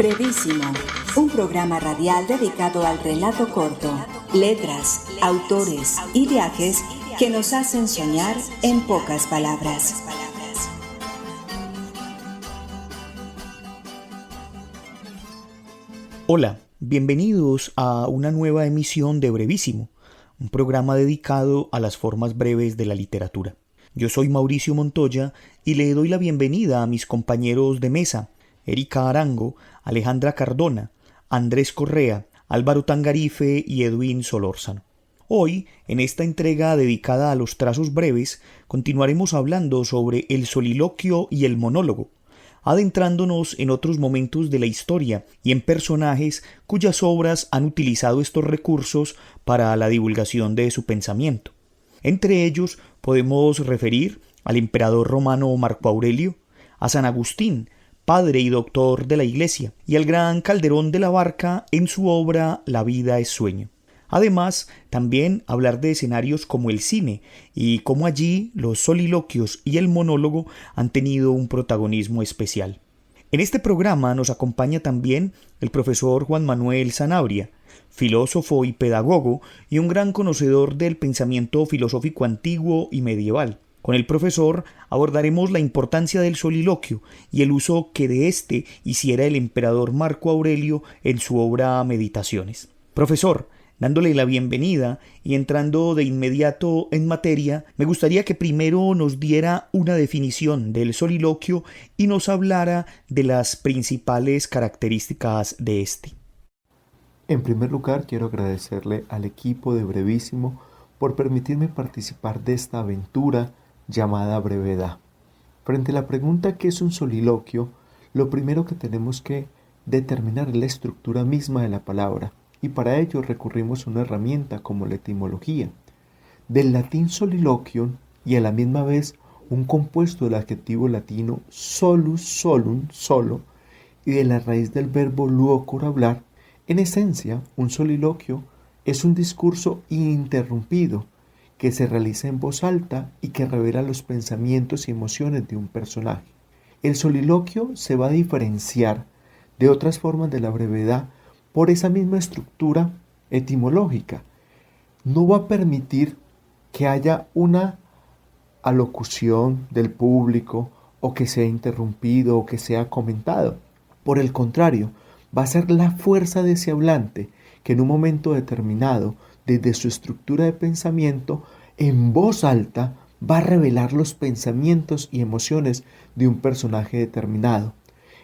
Brevísimo, un programa radial dedicado al relato corto, letras, autores y viajes que nos hacen soñar en pocas palabras. Hola, bienvenidos a una nueva emisión de Brevísimo, un programa dedicado a las formas breves de la literatura. Yo soy Mauricio Montoya y le doy la bienvenida a mis compañeros de mesa, Erika Arango, Alejandra Cardona, Andrés Correa, Álvaro Tangarife y Edwin Solórzano. Hoy, en esta entrega dedicada a los trazos breves, continuaremos hablando sobre el soliloquio y el monólogo, adentrándonos en otros momentos de la historia y en personajes cuyas obras han utilizado estos recursos para la divulgación de su pensamiento. Entre ellos podemos referir al emperador romano Marco Aurelio, a San Agustín, padre y doctor de la Iglesia, y al gran Calderón de la Barca en su obra La vida es sueño. Además, también hablar de escenarios como el cine y cómo allí los soliloquios y el monólogo han tenido un protagonismo especial. En este programa nos acompaña también el profesor Juan Manuel Sanabria, filósofo y pedagogo y un gran conocedor del pensamiento filosófico antiguo y medieval. Con el profesor abordaremos la importancia del soliloquio y el uso que de éste hiciera el emperador Marco Aurelio en su obra Meditaciones. Profesor, dándole la bienvenida y entrando de inmediato en materia, me gustaría que primero nos diera una definición del soliloquio y nos hablara de las principales características de este. En primer lugar, quiero agradecerle al equipo de Brevísimo por permitirme participar de esta aventura llamada brevedad. Frente a la pregunta ¿qué es un soliloquio?, lo primero que tenemos que determinar es la estructura misma de la palabra, y para ello recurrimos a una herramienta como la etimología. Del latín soliloquium, y a la misma vez un compuesto del adjetivo latino solus, solum, solo, y de la raíz del verbo luocur, hablar. En esencia, un soliloquio es un discurso ininterrumpido que se realiza en voz alta y que revela los pensamientos y emociones de un personaje. El soliloquio se va a diferenciar de otras formas de la brevedad por esa misma estructura etimológica. No va a permitir que haya una alocución del público o que sea interrumpido o que sea comentado. Por el contrario, va a ser la fuerza de ese hablante que en un momento determinado, desde su estructura de pensamiento, en voz alta, va a revelar los pensamientos y emociones de un personaje determinado.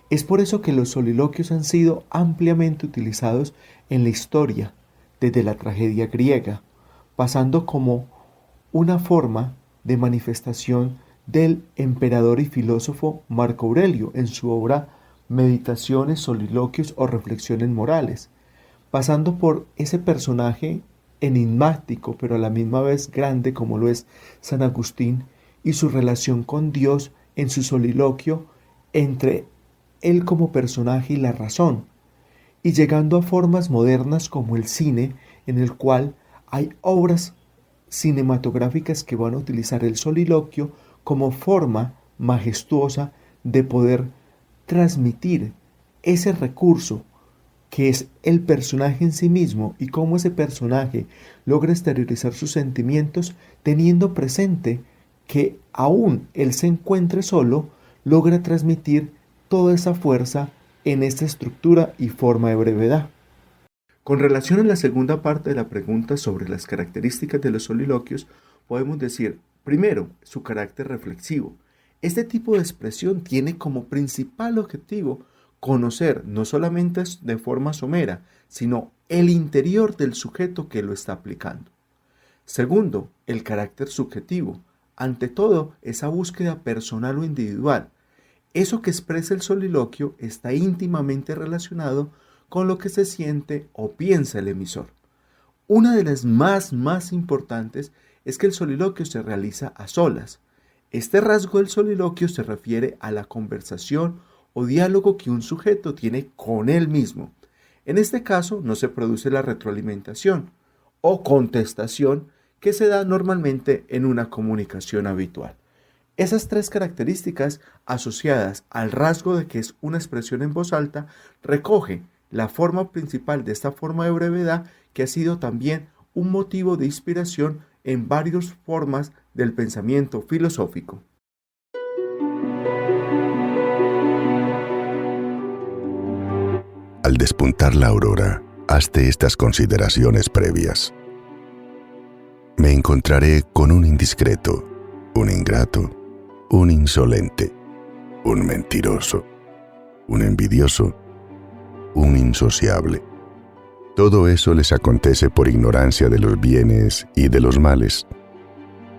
Es por eso que los soliloquios han sido ampliamente utilizados en la historia, desde la tragedia griega, pasando como una forma de manifestación del emperador y filósofo Marco Aurelio en su obra Meditaciones, Soliloquios o Reflexiones Morales, pasando por ese personaje enigmático pero a la misma vez grande como lo es San Agustín y su relación con Dios en su soliloquio entre él como personaje y la razón, y llegando a formas modernas como el cine, en el cual hay obras cinematográficas que van a utilizar el soliloquio como forma majestuosa de poder transmitir ese recurso que es el personaje en sí mismo y cómo ese personaje logra exteriorizar sus sentimientos teniendo presente que aún él se encuentre solo, logra transmitir toda esa fuerza en esta estructura y forma de brevedad. Con relación a la segunda parte de la pregunta sobre las características de los soliloquios, podemos decir, primero, su carácter reflexivo. Este tipo de expresión tiene como principal objetivo conocer no solamente de forma somera, sino el interior del sujeto que lo está aplicando. Segundo, el carácter subjetivo. Ante todo, esa búsqueda personal o individual. Eso que expresa el soliloquio está íntimamente relacionado con lo que se siente o piensa el emisor. Una de las más importantes es que el soliloquio se realiza a solas. Este rasgo del soliloquio se refiere a la conversación o diálogo que un sujeto tiene con él mismo. En este caso no se produce la retroalimentación o contestación que se da normalmente en una comunicación habitual. Esas tres características asociadas al rasgo de que es una expresión en voz alta recoge la forma principal de esta forma de brevedad, que ha sido también un motivo de inspiración en varias formas del pensamiento filosófico. Al despuntar la aurora, hazte estas consideraciones previas. Me encontraré con un indiscreto, un ingrato, un insolente, un mentiroso, un envidioso, un insociable. Todo eso les acontece por ignorancia de los bienes y de los males.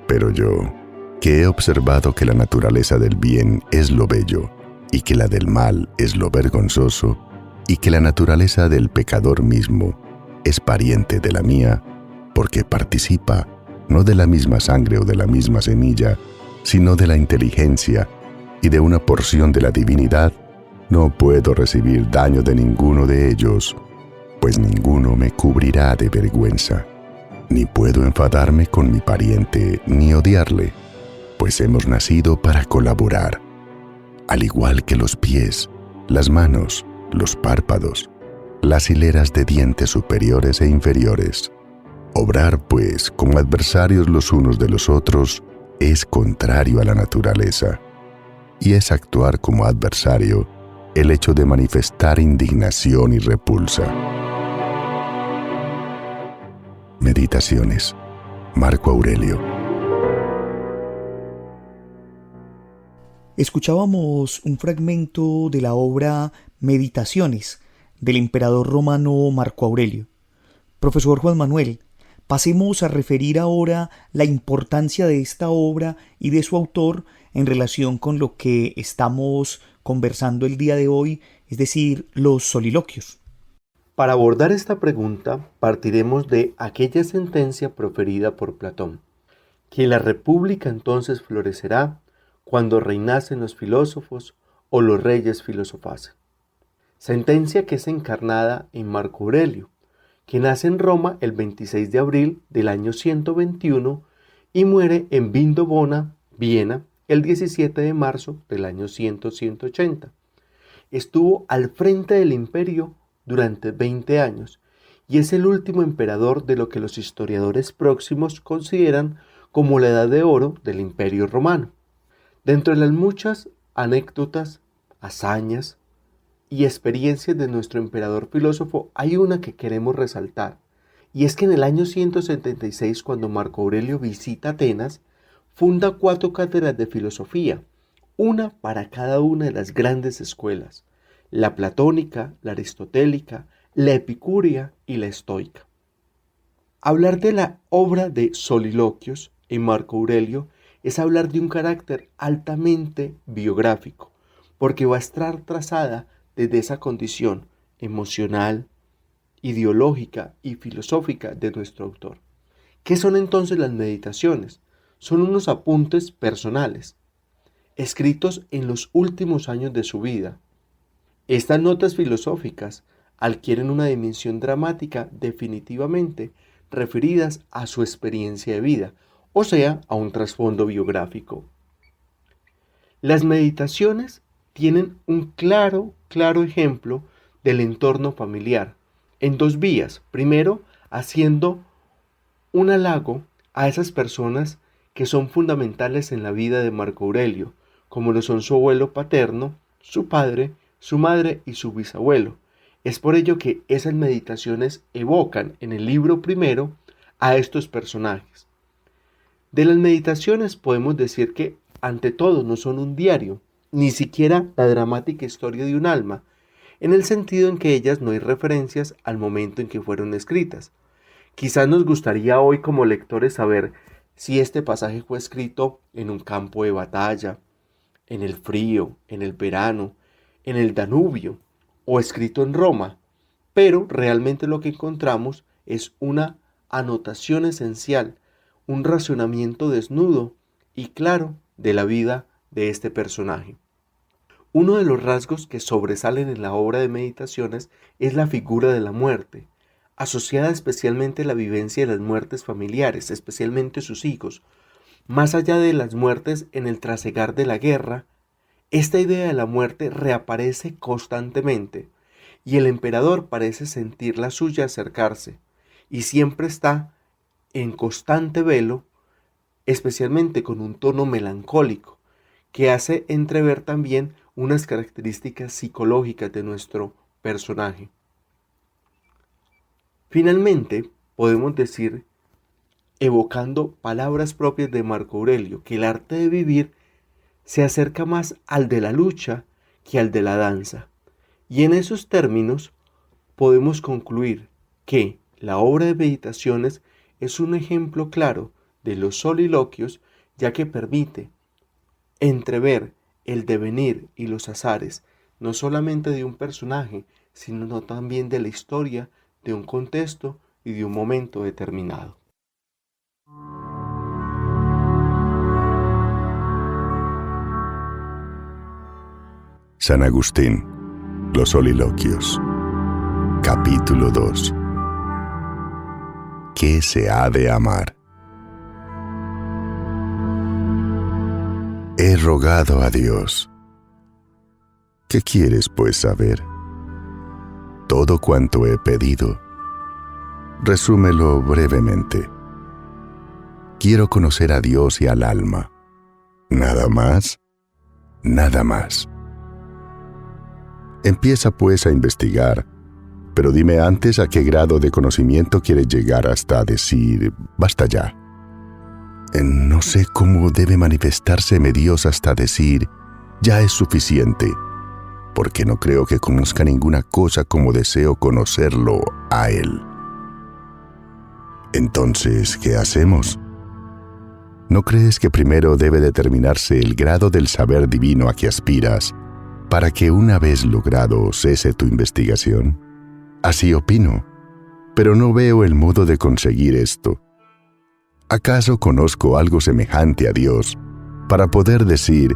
Pero yo, que he observado que la naturaleza del bien es lo bello, y que la del mal es lo vergonzoso, y que la naturaleza del pecador mismo es pariente de la mía, porque participa no de la misma sangre o de la misma semilla, sino de la inteligencia y de una porción de la divinidad, no puedo recibir daño de ninguno de ellos, pues ninguno me cubrirá de vergüenza. Ni puedo enfadarme con mi pariente ni odiarle, pues hemos nacido para colaborar, al igual que los pies, las manos, los párpados, las hileras de dientes superiores e inferiores. Obrar, pues, como adversarios los unos de los otros, es contrario a la naturaleza, y es actuar como adversario el hecho de manifestar indignación y repulsa. Meditaciones. Marco Aurelio. Escuchábamos un fragmento de la obra Meditaciones del emperador romano Marco Aurelio. Profesor Juan Manuel, pasemos a referir ahora la importancia de esta obra y de su autor en relación con lo que estamos conversando el día de hoy, es decir, los soliloquios. Para abordar esta pregunta, partiremos de aquella sentencia proferida por Platón, que la república entonces florecerá cuando reinasen los filósofos o los reyes filosofasen. Sentencia que es encarnada en Marco Aurelio, que nace en Roma el 26 de abril del año 121 y muere en Vindobona, Viena, el 17 de marzo del año 180. Estuvo al frente del imperio durante 20 años y es el último emperador de lo que los historiadores próximos consideran como la edad de oro del imperio romano. Dentro de las muchas anécdotas, hazañas y experiencias de nuestro emperador filósofo hay una que queremos resaltar, y es que en el año 176, cuando Marco Aurelio visita Atenas, funda 4 cátedras de filosofía, una para cada una de las grandes escuelas: la platónica, la aristotélica, la epicúrea y la estoica. Hablar de la obra de Soliloquios en Marco Aurelio es hablar de un carácter altamente biográfico, porque va a estar trazada desde esa condición emocional, ideológica y filosófica de nuestro autor. ¿Qué son entonces las meditaciones? Son unos apuntes personales, escritos en los últimos años de su vida. Estas notas filosóficas adquieren una dimensión dramática definitivamente referidas a su experiencia de vida, o sea, a un trasfondo biográfico. Las meditaciones tienen un claro ejemplo del entorno familiar, en 2 vías. Primero, haciendo un halago a esas personas que son fundamentales en la vida de Marco Aurelio, como lo son su abuelo paterno, su padre, su madre y su bisabuelo. Es por ello que esas meditaciones evocan en el libro primero a estos personajes. De las meditaciones podemos decir que, ante todo, no son un diario, ni siquiera la dramática historia de un alma, en el sentido en que ellas no hay referencias al momento en que fueron escritas. Quizás nos gustaría hoy como lectores saber si este pasaje fue escrito en un campo de batalla, en el frío, en el verano, en el Danubio o escrito en Roma, pero realmente lo que encontramos es una anotación esencial, un razonamiento desnudo y claro de la vida de este personaje. Uno de los rasgos que sobresalen en la obra de Meditaciones es la figura de la muerte, asociada especialmente a la vivencia de las muertes familiares, especialmente sus hijos, Más allá de las muertes en el trasegar de la guerra, esta idea de la muerte reaparece constantemente y el emperador parece sentir la suya acercarse y siempre está en constante velo, especialmente con un tono melancólico que hace entrever también unas características psicológicas de nuestro personaje. Finalmente, podemos decir, evocando palabras propias de Marco Aurelio, que el arte de vivir se acerca más al de la lucha que al de la danza. Y en esos términos podemos concluir que la obra de Meditaciones es un ejemplo claro de los soliloquios, ya que permite entrever el devenir y los azares, no solamente de un personaje, sino también de la historia, de un contexto y de un momento determinado. San Agustín, los soliloquios. Capítulo 2. ¿Qué se ha de amar? He rogado a Dios. ¿Qué quieres, pues, saber? Todo cuanto he pedido. Resúmelo brevemente. Quiero conocer a Dios y al alma. ¿Nada más? Nada más. Empieza, pues, a investigar, pero dime antes a qué grado de conocimiento quieres llegar hasta decir, basta ya. No sé cómo debe manifestárseme Dios hasta decir, ya es suficiente, porque no creo que conozca ninguna cosa como deseo conocerlo a Él. Entonces, ¿qué hacemos? ¿No crees que primero debe determinarse el grado del saber divino a que aspiras, para que una vez logrado cese tu investigación? Así opino, pero no veo el modo de conseguir esto. ¿Acaso conozco algo semejante a Dios para poder decir,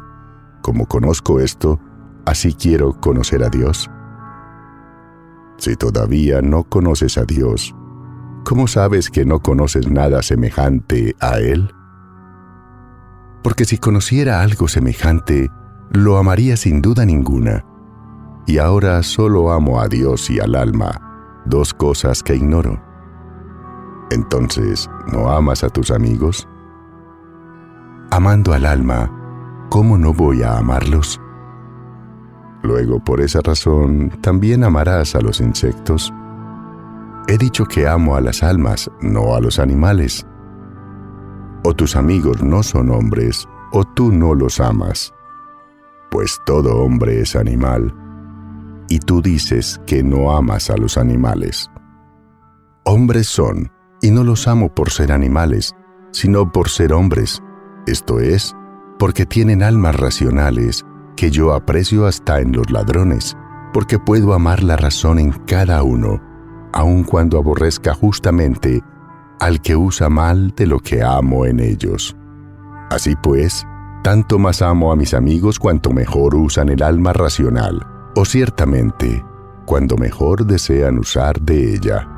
como conozco esto, así quiero conocer a Dios? Si todavía no conoces a Dios, ¿cómo sabes que no conoces nada semejante a Él? Porque si conociera algo semejante, lo amaría sin duda ninguna. Y ahora solo amo a Dios y al alma, dos cosas que ignoro. Entonces, ¿no amas a tus amigos? Amando al alma, ¿cómo no voy a amarlos? Luego, por esa razón, también amarás a los insectos. He dicho que amo a las almas, no a los animales. O tus amigos no son hombres, o tú no los amas. Pues todo hombre es animal, y tú dices que no amas a los animales. Hombres son, y no los amo por ser animales, sino por ser hombres, esto es, porque tienen almas racionales, que yo aprecio hasta en los ladrones, porque puedo amar la razón en cada uno, aun cuando aborrezca justamente al que usa mal de lo que amo en ellos. Así pues, tanto más amo a mis amigos cuanto mejor usan el alma racional, o ciertamente, cuando mejor desean usar de ella.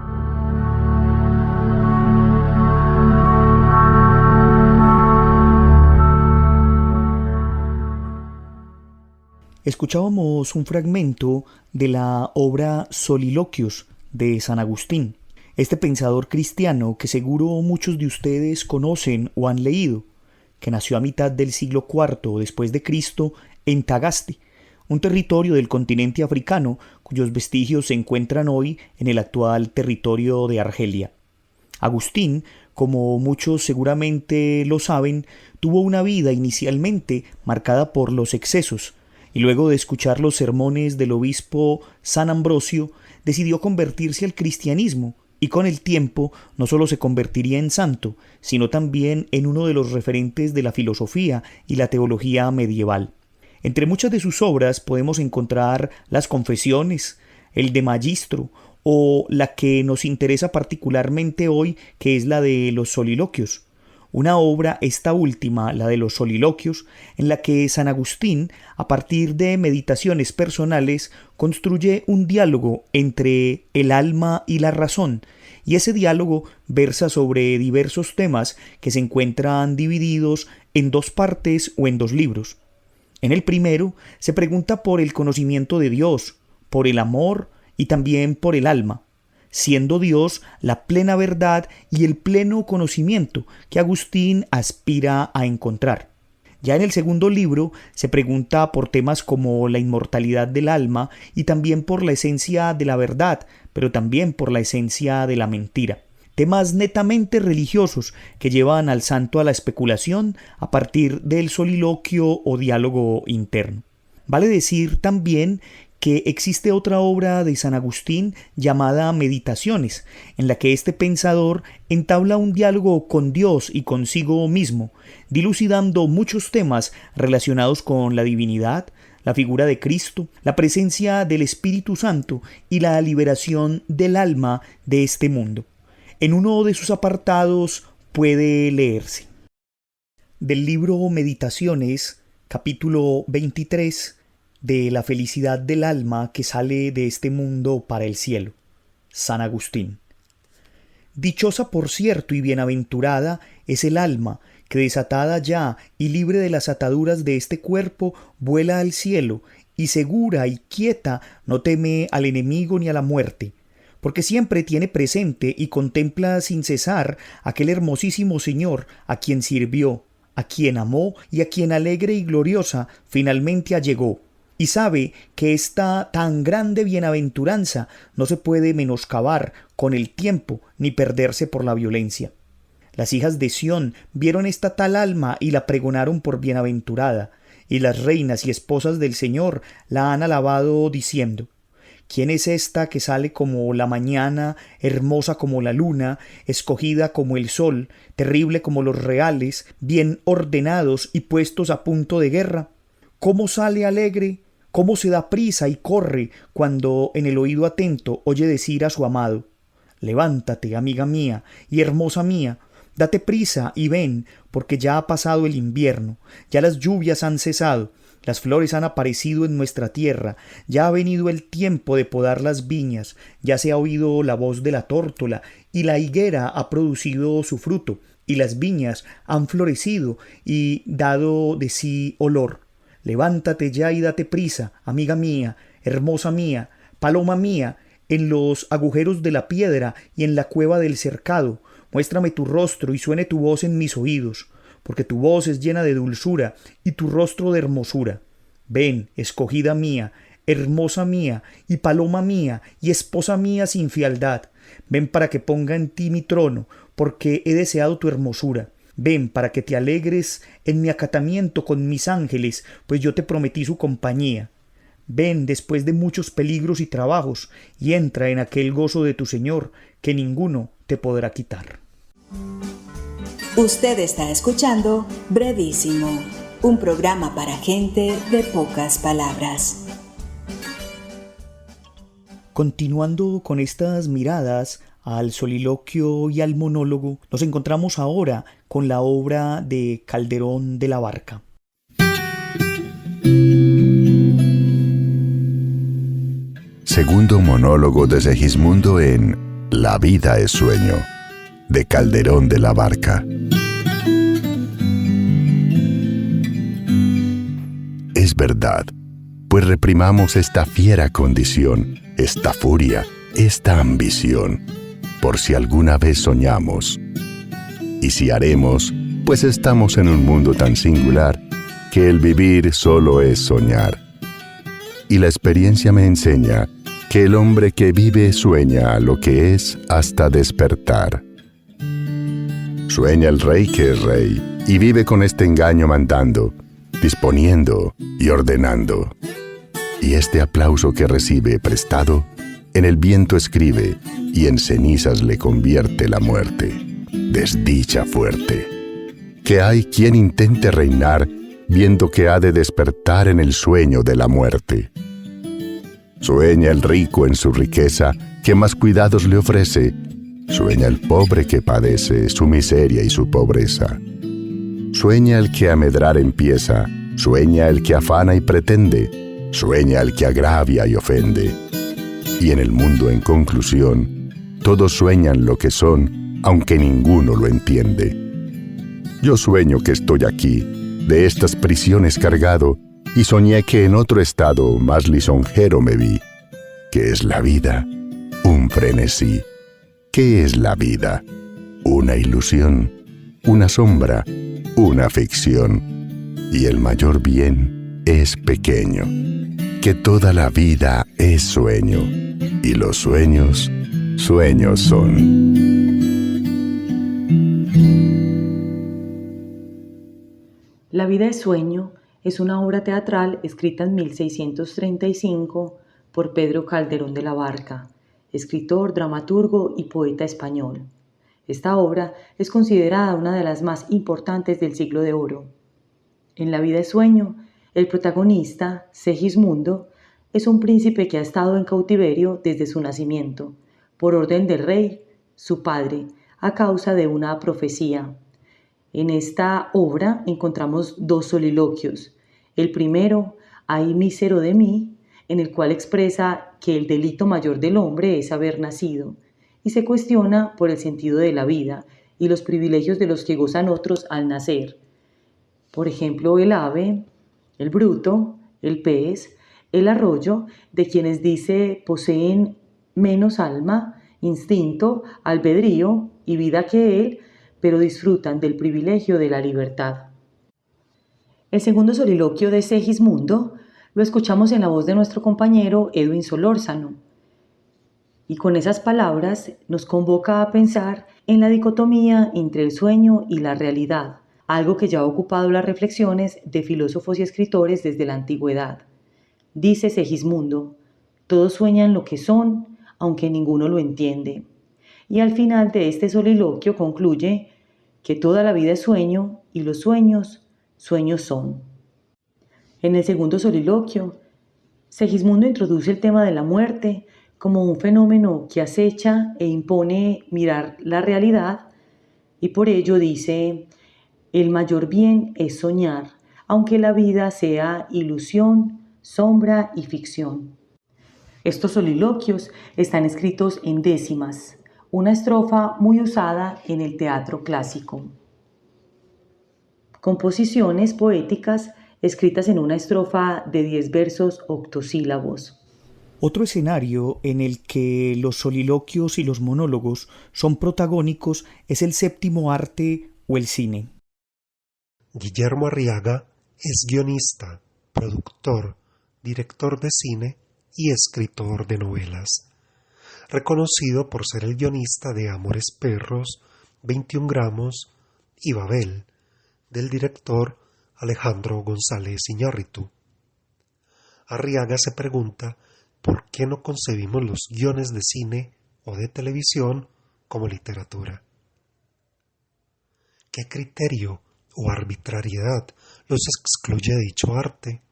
Escuchábamos un fragmento de la obra Soliloquios de San Agustín, este pensador cristiano que seguro muchos de ustedes conocen o han leído, que nació a mitad del siglo IV después de Cristo en Tagaste, un territorio del continente africano cuyos vestigios se encuentran hoy en el actual territorio de Argelia. Agustín, como muchos seguramente lo saben, tuvo una vida inicialmente marcada por los excesos, y luego de escuchar los sermones del obispo San Ambrosio, decidió convertirse al cristianismo, y con el tiempo no solo se convertiría en santo, sino también en uno de los referentes de la filosofía y la teología medieval. Entre muchas de sus obras podemos encontrar las Confesiones, el De Magistro, o la que nos interesa particularmente hoy, que es la de los Soliloquios. Una obra, esta última, la de los Soliloquios, en la que San Agustín, a partir de meditaciones personales, construye un diálogo entre el alma y la razón, y ese diálogo versa sobre diversos temas que se encuentran divididos en 2 partes o en 2 libros. En el primero se pregunta por el conocimiento de Dios, por el amor y también por el alma, siendo Dios la plena verdad y el pleno conocimiento que Agustín aspira a encontrar. Ya en el segundo libro se pregunta por temas como la inmortalidad del alma y también por la esencia de la verdad, pero también por la esencia de la mentira. Temas netamente religiosos que llevan al santo a la especulación a partir del soliloquio o diálogo interno. Vale decir también que existe otra obra de San Agustín llamada Meditaciones, en la que este pensador entabla un diálogo con Dios y consigo mismo, dilucidando muchos temas relacionados con la divinidad, la figura de Cristo, la presencia del Espíritu Santo y la liberación del alma de este mundo. En uno de sus apartados puede leerse: del libro Meditaciones, capítulo 23, de la felicidad del alma que sale de este mundo para el cielo. San Agustín. Dichosa por cierto y bienaventurada es el alma que desatada ya y libre de las ataduras de este cuerpo vuela al cielo y segura y quieta no teme al enemigo ni a la muerte, porque siempre tiene presente y contempla sin cesar aquel hermosísimo Señor a quien sirvió, a quien amó y a quien alegre y gloriosa finalmente allegó. Y sabe que esta tan grande bienaventuranza no se puede menoscabar con el tiempo ni perderse por la violencia. Las hijas de Sión vieron esta tal alma y la pregonaron por bienaventurada, y las reinas y esposas del Señor la han alabado diciendo: ¿Quién es esta que sale como la mañana, hermosa como la luna, escogida como el sol, terrible como los reales, bien ordenados y puestos a punto de guerra? ¿Cómo sale alegre? ¿Cómo se da prisa y corre cuando en el oído atento oye decir a su amado: levántate, amiga mía y hermosa mía, date prisa y ven, porque ya ha pasado el invierno, ya las lluvias han cesado, las flores han aparecido en nuestra tierra, ya ha venido el tiempo de podar las viñas, ya se ha oído la voz de la tórtola, y la higuera ha producido su fruto, y las viñas han florecido y dado de sí olor. Levántate ya y date prisa, amiga mía, hermosa mía, paloma mía, en los agujeros de la piedra y en la cueva del cercado. Muéstrame tu rostro y suene tu voz en mis oídos, porque tu voz es llena de dulzura y tu rostro de hermosura. Ven, escogida mía, hermosa mía y paloma mía y esposa mía sin fealdad. Ven para que ponga en ti mi trono, porque he deseado tu hermosura. Ven para que te alegres en mi acatamiento con mis ángeles, pues yo te prometí su compañía. Ven después de muchos peligros y trabajos, y entra en aquel gozo de tu Señor, que ninguno te podrá quitar. Usted está escuchando Brevísimo, un programa para gente de pocas palabras. Continuando con estas miradas al soliloquio y al monólogo, nos encontramos ahora con la obra de Calderón de la Barca. Segundo monólogo de Segismundo en La vida es sueño, de Calderón de la Barca. Es verdad, pues reprimamos esta fiera condición, esta furia, esta ambición, por si alguna vez soñamos. Y si haremos, pues estamos en un mundo tan singular que el vivir solo es soñar. Y la experiencia me enseña que el hombre que vive sueña lo que es hasta despertar. Sueña el rey que es rey y vive con este engaño mandando, disponiendo y ordenando. Y este aplauso que recibe prestado, en el viento escribe y en cenizas le convierte la muerte. Desdicha fuerte. Que hay quien intente reinar viendo que ha de despertar en el sueño de la muerte. Sueña el rico en su riqueza que más cuidados le ofrece. Sueña el pobre que padece su miseria y su pobreza. Sueña el que a medrar empieza. Sueña el que afana y pretende. Sueña el que agravia y ofende. Y en el mundo, en conclusión, todos sueñan lo que son, aunque ninguno lo entiende. Yo sueño que estoy aquí, de estas prisiones cargado, y soñé que en otro estado más lisonjero me vi. ¿Qué es la vida? Un frenesí. ¿Qué es la vida? Una ilusión, una sombra, una ficción. Y el mayor bien es pequeño, que toda la vida es sueño, y los sueños, sueños son. La vida es sueño es una obra teatral escrita en 1635 por Pedro Calderón de la Barca, escritor, dramaturgo y poeta español. Esta obra es considerada una de las más importantes del Siglo de Oro. En La vida es sueño, el protagonista, Segismundo, es un príncipe que ha estado en cautiverio desde su nacimiento, por orden del rey, su padre, a causa de una profecía. En esta obra encontramos dos soliloquios. El primero, «Ay mísero de mí», en el cual expresa que el delito mayor del hombre es haber nacido, y se cuestiona por el sentido de la vida y los privilegios de los que gozan otros al nacer. Por ejemplo, el ave, el bruto, el pez, el arroyo, de quienes dice poseen menos alma, instinto, albedrío y vida que él, pero disfrutan del privilegio de la libertad. El segundo soliloquio de Segismundo lo escuchamos en la voz de nuestro compañero Edwin Solórzano, y con esas palabras nos convoca a pensar en la dicotomía entre el sueño y la realidad, algo que ya ha ocupado las reflexiones de filósofos y escritores desde la antigüedad. Dice Segismundo: todos sueñan lo que son, aunque ninguno lo entiende. Y al final de este soliloquio concluye que toda la vida es sueño y los sueños, sueños son. En el segundo soliloquio, Segismundo introduce el tema de la muerte como un fenómeno que acecha e impone mirar la realidad, y por ello dice: el mayor bien es soñar, aunque la vida sea ilusión, sombra y ficción. Estos soliloquios están escritos en décimas, una estrofa muy usada en el teatro clásico. Composiciones poéticas escritas en una estrofa de 10 versos octosílabos. Otro escenario en el que los soliloquios y los monólogos son protagónicos es el séptimo arte o el cine. Guillermo Arriaga es guionista, productor, director de cine y escritor de novelas. Reconocido por ser el guionista de Amores Perros, 21 gramos y Babel, del director Alejandro González Iñárritu. Arriaga se pregunta por qué no concebimos los guiones de cine o de televisión como literatura. ¿Qué criterio o arbitrariedad los excluye de dicho arte?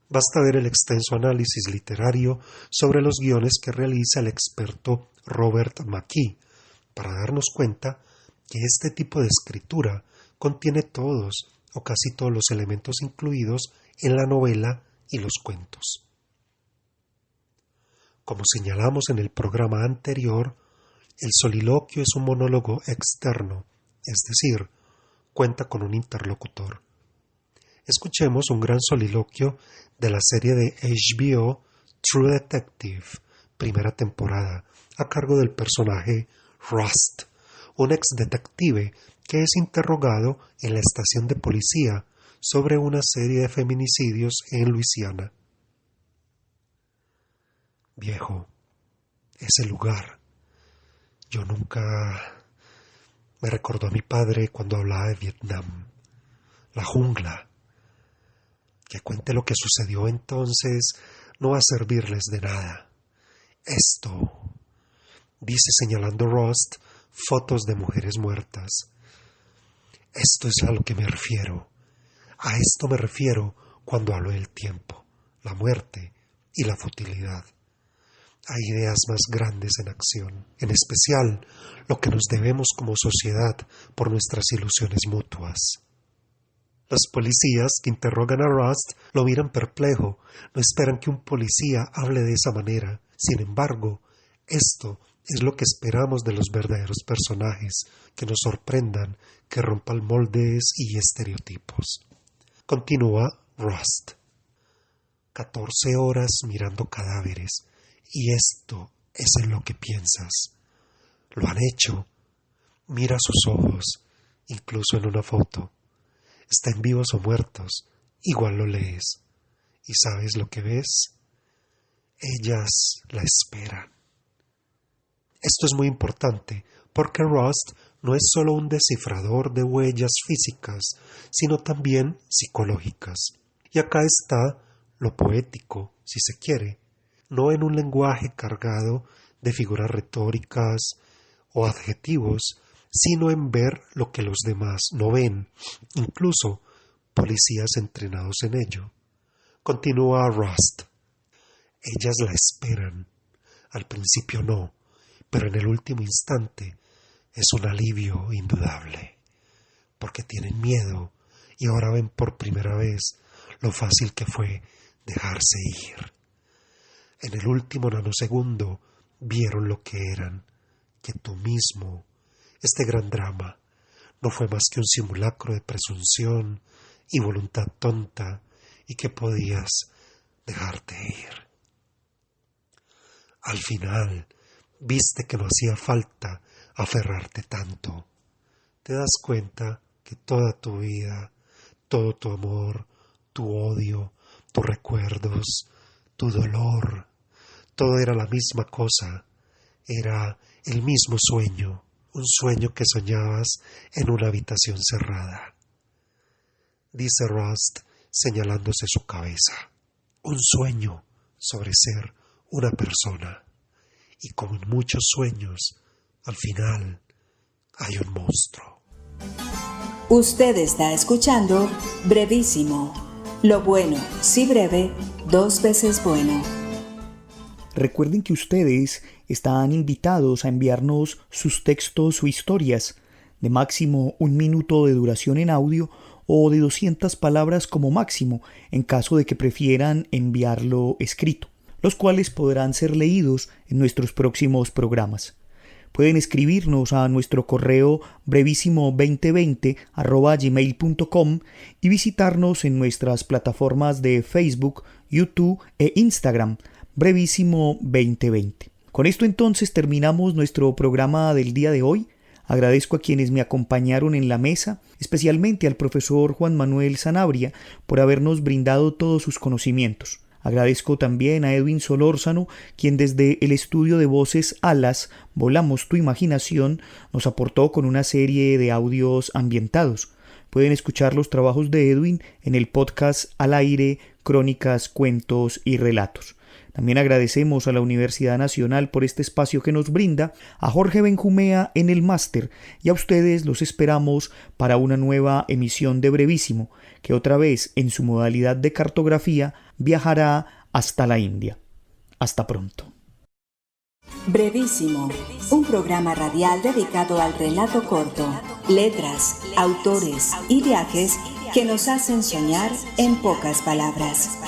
Basta ver el extenso análisis literario sobre los guiones que realiza el experto Robert McKee para darnos cuenta que este tipo de escritura contiene todos o casi todos los elementos incluidos en la novela y los cuentos. Como señalamos en el programa anterior, el soliloquio es un monólogo externo, es decir, cuenta con un interlocutor. Escuchemos un gran soliloquio de la serie de HBO True Detective, primera temporada, a cargo del personaje Rust, un ex-detective que es interrogado en la estación de policía sobre una serie de feminicidios en Luisiana. Viejo, ese lugar, yo nunca me recordó a mi padre cuando hablaba de Vietnam, la jungla. Que cuente lo que sucedió entonces no va a servirles de nada. Esto, dice señalando Rust, fotos de mujeres muertas. Esto es a lo que me refiero. A esto me refiero cuando hablo del tiempo, la muerte y la futilidad. Hay ideas más grandes en acción, en especial lo que nos debemos como sociedad por nuestras ilusiones mutuas. Los policías que interrogan a Rust lo miran perplejo, no esperan que un policía hable de esa manera. Sin embargo, esto Es lo que esperamos de los verdaderos personajes, que nos sorprendan, que rompan moldes y estereotipos. Continúa Rust. 14 horas mirando cadáveres, y esto es en lo que piensas. Lo han hecho. Mira sus ojos, incluso en una foto. Están vivos o muertos, igual lo lees. ¿Y sabes lo que ves? Ellas la esperan. Esto es muy importante, porque Rust no es solo un descifrador de huellas físicas, sino también psicológicas. Y acá está lo poético, si se quiere, no en un lenguaje cargado de figuras retóricas o adjetivos, sino en ver lo que los demás no ven, incluso policías entrenados en ello. Continúa Rust. Ellas la esperan. Al principio no, pero en el último instante es un alivio indudable, porque tienen miedo y ahora ven por primera vez lo fácil que fue dejarse ir. En el último nanosegundo vieron lo que eran, que tú mismo, este gran drama, no fue más que un simulacro de presunción y voluntad tonta y que podías dejarte ir. Al final, viste que no hacía falta aferrarte tanto. Te das cuenta que toda tu vida, todo tu amor, tu odio, tus recuerdos, tu dolor, todo era la misma cosa, era el mismo sueño, un sueño que soñabas en una habitación cerrada. Dice Rust señalándose su cabeza, un sueño sobre ser una persona, y como en muchos sueños, al final hay un monstruo. Usted está escuchando Brevísimo. Lo bueno, si breve, 2 veces bueno. Recuerden que ustedes están invitados a enviarnos sus textos o historias de máximo 1 minuto de duración en audio o de 200 palabras como máximo, en caso de que prefieran enviarlo escrito, los cuales podrán ser leídos en nuestros próximos programas. Pueden escribirnos a nuestro correo brevísimo2020@gmail.com y visitarnos en nuestras plataformas de Facebook, YouTube e Instagram, Brevísimo 2020. Con esto entonces terminamos nuestro programa del día de hoy. Agradezco a quienes me acompañaron en la mesa, especialmente al profesor Juan Manuel Sanabria por habernos brindado todos sus conocimientos. Agradezco también a Edwin Solórzano, quien desde el estudio de voces Alas, Volamos tu imaginación, nos aportó con una serie de audios ambientados. Pueden escuchar los trabajos de Edwin en el podcast Al Aire, Crónicas, Cuentos y Relatos. También agradecemos a la Universidad Nacional por este espacio que nos brinda, a Jorge Benjumea en el máster, y a ustedes los esperamos para una nueva emisión de Brevísimo, que otra vez en su modalidad de cartografía viajará hasta la India. Hasta pronto. Brevísimo, un programa radial dedicado al relato corto, letras, autores y viajes que nos hacen soñar en pocas palabras.